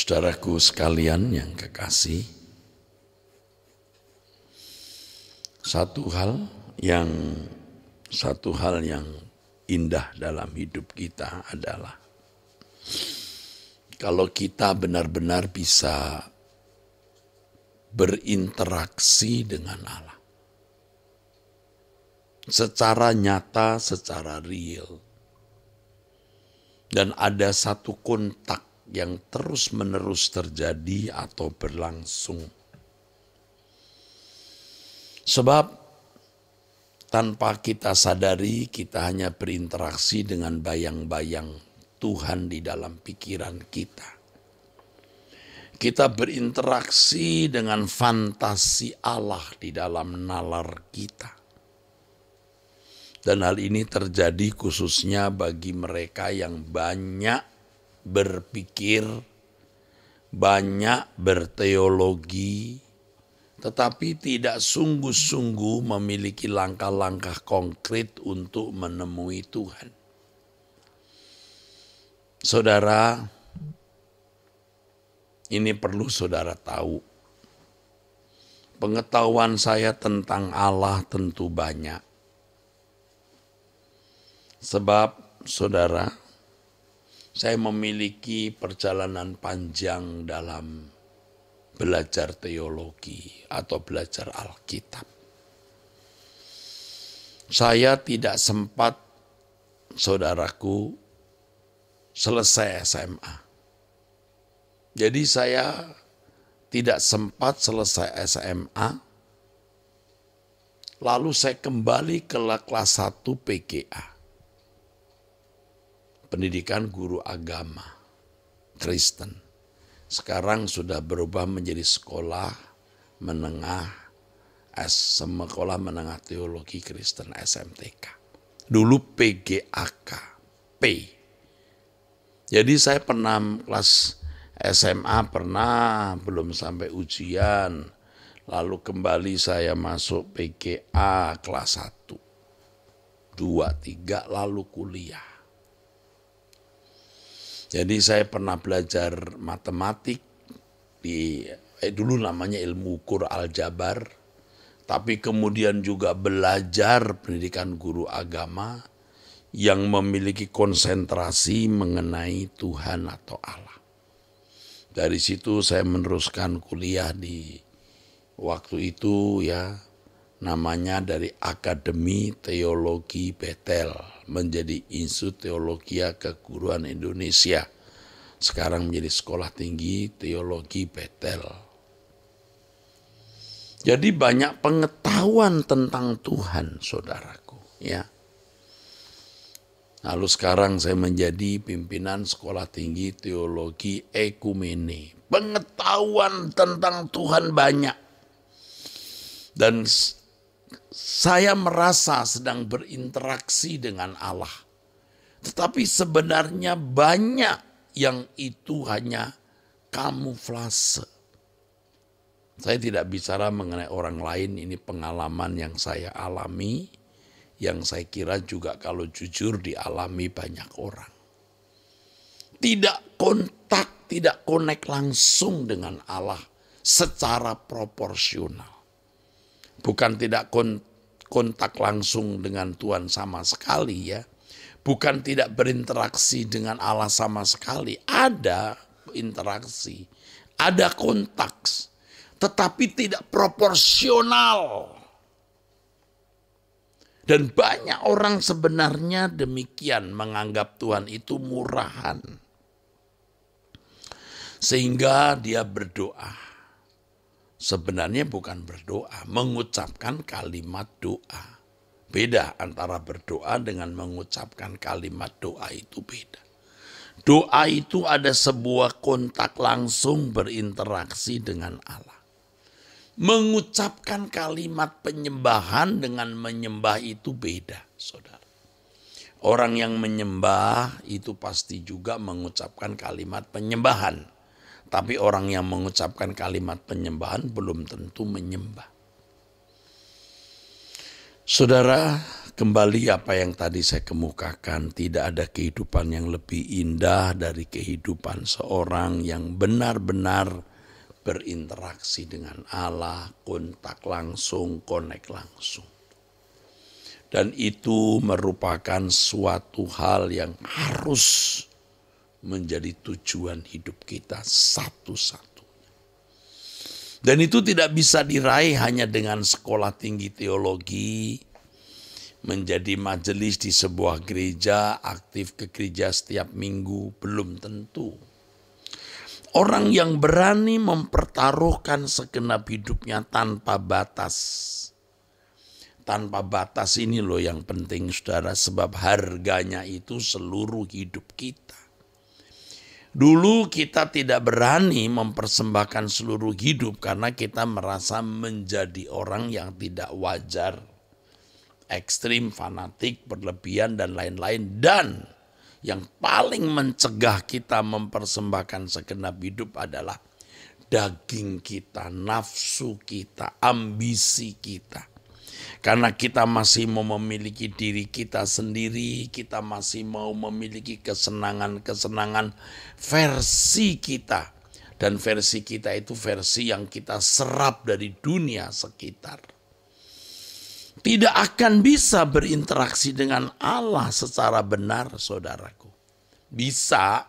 Saudaraku sekalian yang kekasih, satu hal yang indah dalam hidup kita adalah kalau kita benar-benar bisa berinteraksi dengan Allah secara nyata, secara real, dan ada satu kontak yang terus-menerus terjadi atau berlangsung. Sebab tanpa kita sadari, kita hanya berinteraksi dengan bayang-bayang Tuhan di dalam pikiran kita. Kita berinteraksi dengan fantasi Allah di dalam nalar kita. Dan hal ini terjadi khususnya bagi mereka yang banyak berpikir, banyak berteologi, tetapi tidak sungguh-sungguh memiliki langkah-langkah konkret untuk menemui Tuhan. Saudara, ini perlu saudara tahu. Pengetahuan saya tentang Allah tentu banyak. Sebab saudara, saya memiliki perjalanan panjang dalam belajar teologi atau belajar Alkitab. Saya tidak sempat, saudaraku, selesai SMA. Jadi saya tidak sempat selesai SMA, lalu saya kembali ke kelas 1 PGA. Pendidikan guru agama Kristen. Sekarang sudah berubah menjadi sekolah menengah teologi Kristen SMTK. Dulu PGAK P. Jadi saya pernah kelas SMA belum sampai ujian. Lalu kembali saya masuk PGA kelas 1. 2, 3 lalu kuliah. Jadi saya pernah belajar matematik dulu namanya ilmu ukur aljabar, tapi kemudian juga belajar pendidikan guru agama yang memiliki konsentrasi mengenai Tuhan atau Allah. Dari situ saya meneruskan kuliah di waktu itu namanya dari Akademi Teologi Betel menjadi Institut Teologia Keguruan Indonesia. Sekarang menjadi Sekolah Tinggi Teologi Betel. Jadi banyak pengetahuan tentang Tuhan, saudaraku, Lalu sekarang saya menjadi pimpinan Sekolah Tinggi Teologi Ekumene. Pengetahuan tentang Tuhan banyak. Dan saya merasa sedang berinteraksi dengan Allah. Tetapi sebenarnya banyak yang itu hanya kamuflase. Saya tidak bicara mengenai orang lain, ini pengalaman yang saya alami, yang saya kira juga kalau jujur dialami banyak orang. Tidak kontak, tidak connect langsung dengan Allah secara proporsional. Bukan tidak kontak langsung dengan Tuhan sama sekali Bukan tidak berinteraksi dengan Allah sama sekali. Ada interaksi, ada kontak, tetapi tidak proporsional. Dan banyak orang sebenarnya demikian menganggap Tuhan itu murahan. Sehingga dia berdoa. Sebenarnya bukan berdoa, mengucapkan kalimat doa. Beda antara berdoa dengan mengucapkan kalimat doa itu beda. Doa itu ada sebuah kontak langsung berinteraksi dengan Allah. Mengucapkan kalimat penyembahan dengan menyembah itu beda, saudara. Orang yang menyembah itu pasti juga mengucapkan kalimat penyembahan. Tapi orang yang mengucapkan kalimat penyembahan belum tentu menyembah. Saudara, Kembali apa yang tadi saya kemukakan, tidak ada kehidupan yang lebih indah dari kehidupan seorang yang benar-benar berinteraksi dengan Allah, kontak langsung, connect langsung. Dan itu merupakan suatu hal yang harus menjadi tujuan hidup kita satu-satunya. Dan itu tidak bisa diraih hanya dengan sekolah tinggi teologi, menjadi majelis di sebuah gereja, aktif ke gereja setiap minggu, belum tentu. Orang yang berani mempertaruhkan segenap hidupnya tanpa batas. Tanpa batas ini loh yang penting saudara, sebab harganya itu seluruh hidup kita. Dulu kita tidak berani mempersembahkan seluruh hidup karena kita merasa menjadi orang yang tidak wajar. Ekstrim, fanatik, berlebihan, dan lain-lain. Dan yang paling mencegah kita mempersembahkan segenap hidup adalah daging kita, nafsu kita, ambisi kita. Karena kita masih mau memiliki diri kita sendiri, kita masih mau memiliki kesenangan-kesenangan versi kita. Dan versi kita itu versi yang kita serap dari dunia sekitar. Tidak akan bisa berinteraksi dengan Allah secara benar, saudaraku. Bisa,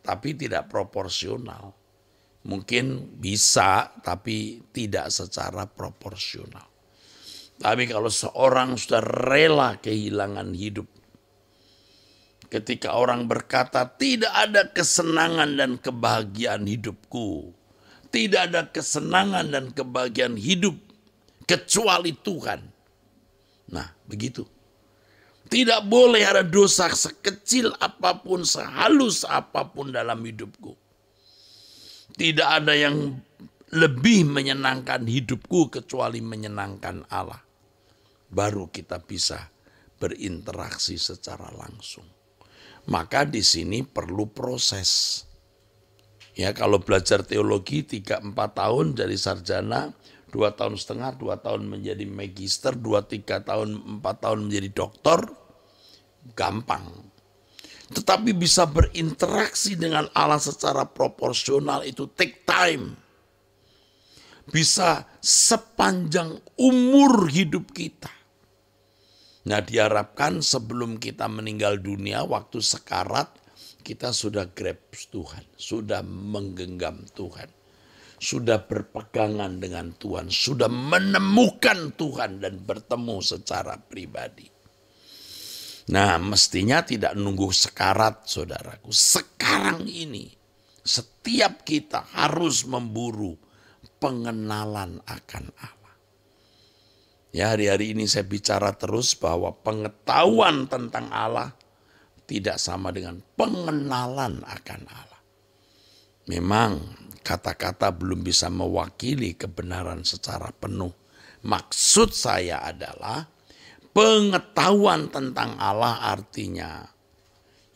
tapi tidak proporsional. Mungkin bisa, tapi tidak secara proporsional. Tapi kalau seorang sudah rela kehilangan hidup, ketika orang berkata, tidak ada kesenangan dan kebahagiaan hidupku, tidak ada kesenangan dan kebahagiaan hidup kecuali Tuhan. Nah, begitu. Tidak boleh ada dosa sekecil apapun, sehalus apapun dalam hidupku. Tidak ada yang lebih menyenangkan hidupku kecuali menyenangkan Allah. Baru kita bisa berinteraksi secara langsung. Maka di sini perlu proses. Ya, kalau belajar teologi 3-4 tahun jadi sarjana, 2 tahun setengah, 2 tahun menjadi magister, 2-3 tahun, 4 tahun menjadi doktor, gampang. Tetapi bisa berinteraksi dengan Allah secara proporsional itu take time. Bisa sepanjang umur hidup kita. Nah, diharapkan sebelum kita meninggal dunia, waktu sekarat, kita sudah grasp Tuhan, sudah menggenggam Tuhan. Sudah berpegangan dengan Tuhan, sudah menemukan Tuhan dan bertemu secara pribadi. Nah, mestinya tidak nunggu sekarat, saudaraku. Sekarang ini, setiap kita harus memburu pengenalan akan Allah. Ya, hari-hari ini saya bicara terus bahwa pengetahuan tentang Allah tidak sama dengan pengenalan akan Allah. Memang kata-kata belum bisa mewakili kebenaran secara penuh. Maksud saya adalah pengetahuan tentang Allah artinya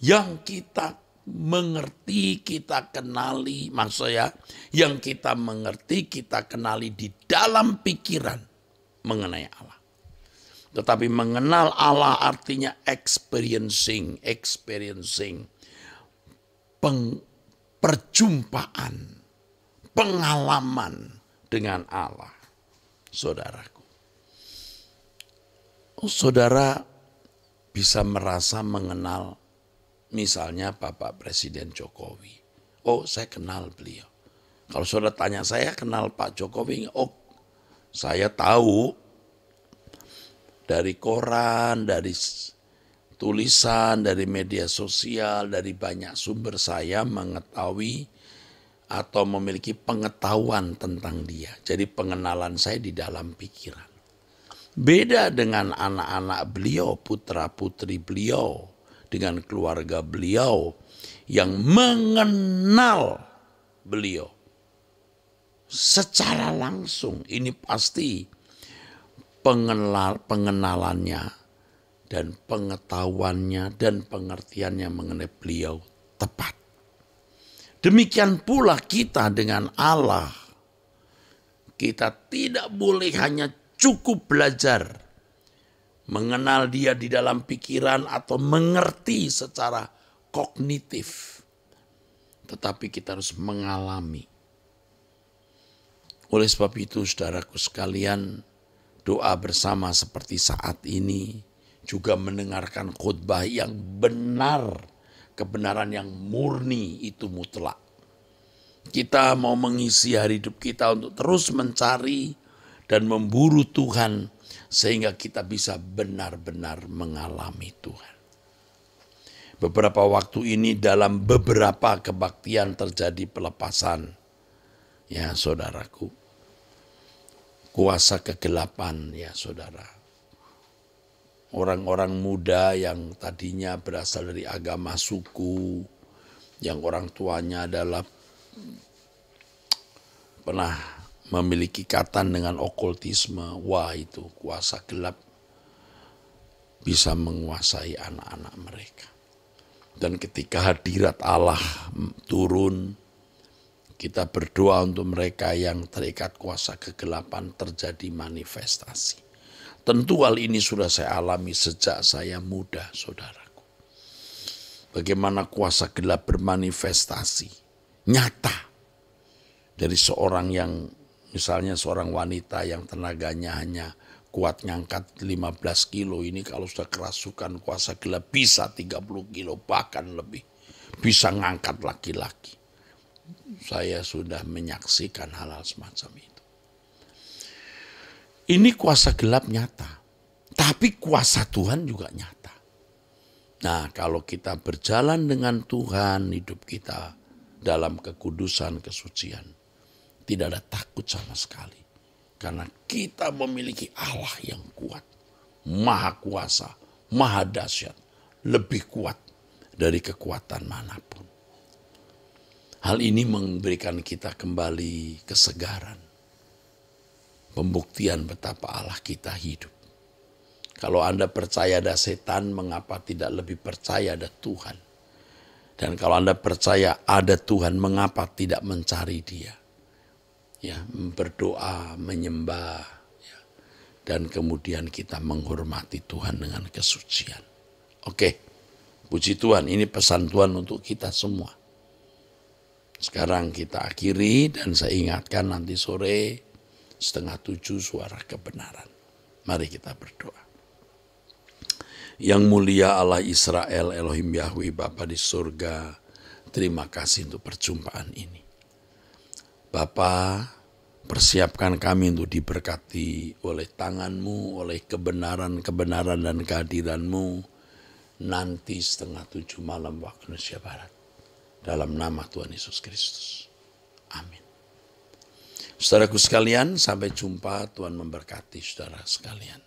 yang kita mengerti, kita kenali, maksudnya yang kita mengerti, kita kenali di dalam pikiran mengenai Allah. Tetapi mengenal Allah artinya experiencing, perjumpaan, pengalaman dengan Allah, saudaraku. Saudara bisa merasa mengenal misalnya Bapak Presiden Jokowi. Oh, saya kenal beliau. Kalau saudara tanya saya kenal Pak Jokowi, oh saya tahu dari koran, dari tulisan, dari media sosial, dari banyak sumber saya mengetahui atau memiliki pengetahuan tentang dia. Jadi pengenalan saya di dalam pikiran. Beda dengan anak-anak beliau, putra-putri beliau, dengan keluarga beliau yang mengenal beliau secara langsung. Ini pasti pengenalannya dan pengetahuannya dan pengertiannya mengenai beliau tepat. Demikian pula kita dengan Allah. Kita tidak boleh hanya cukup belajar mengenal dia di dalam pikiran atau mengerti secara kognitif. Tetapi kita harus mengalami. Oleh sebab itu, saudaraku sekalian, doa bersama seperti saat ini, juga mendengarkan khotbah yang benar, kebenaran yang murni itu mutlak. Kita mau mengisi hari hidup kita untuk terus mencari dan memburu Tuhan, sehingga kita bisa benar-benar mengalami Tuhan. Beberapa waktu ini dalam beberapa kebaktian terjadi pelepasan. Ya saudaraku, kuasa kegelapan ya saudara. Orang-orang muda yang tadinya berasal dari agama suku, yang orang tuanya adalah pernah memiliki ikatan dengan okultisme, wah itu kuasa gelap bisa menguasai anak-anak mereka. Dan ketika hadirat Allah turun, kita berdoa untuk mereka yang terikat kuasa kegelapan, terjadi manifestasi. Tentu hal ini sudah saya alami sejak saya muda, saudaraku. Bagaimana kuasa gelap bermanifestasi nyata dari seorang yang, misalnya seorang wanita yang tenaganya hanya kuat ngangkat 15 kilo, ini kalau sudah kerasukan kuasa gelap bisa 30 kilo bahkan lebih. Bisa ngangkat laki-laki. Saya sudah menyaksikan hal-hal semacam itu. Ini kuasa gelap nyata. Tapi kuasa Tuhan juga nyata. Nah, kalau kita berjalan dengan Tuhan, hidup kita dalam kekudusan, kesucian, tidak ada takut sama sekali. Karena kita memiliki Allah yang kuat, maha kuasa, maha dahsyat, lebih kuat dari kekuatan manapun. Hal ini memberikan kita kembali kesegaran, pembuktian betapa Allah kita hidup. Kalau Anda percaya ada setan, mengapa tidak lebih percaya ada Tuhan? Dan kalau Anda percaya ada Tuhan, mengapa tidak mencari Dia? Ya, berdoa, menyembah, ya, dan kemudian kita menghormati Tuhan dengan kesucian. Oke, puji Tuhan, ini pesan Tuhan untuk kita semua. Sekarang kita akhiri dan saya ingatkan nanti sore 6:30 suara kebenaran. Mari kita berdoa. Yang mulia Allah Israel, Elohim Yahweh, Bapa di surga, terima kasih untuk perjumpaan ini. Bapa, persiapkan kami untuk diberkati oleh tangan-Mu, oleh kebenaran-kebenaran dan kehadiran-Mu nanti 6:30 malam waktu Indonesia Barat. Dalam nama Tuhan Yesus Kristus. Amin. Saudaraku sekalian, sampai jumpa. Tuhan memberkati saudara sekalian.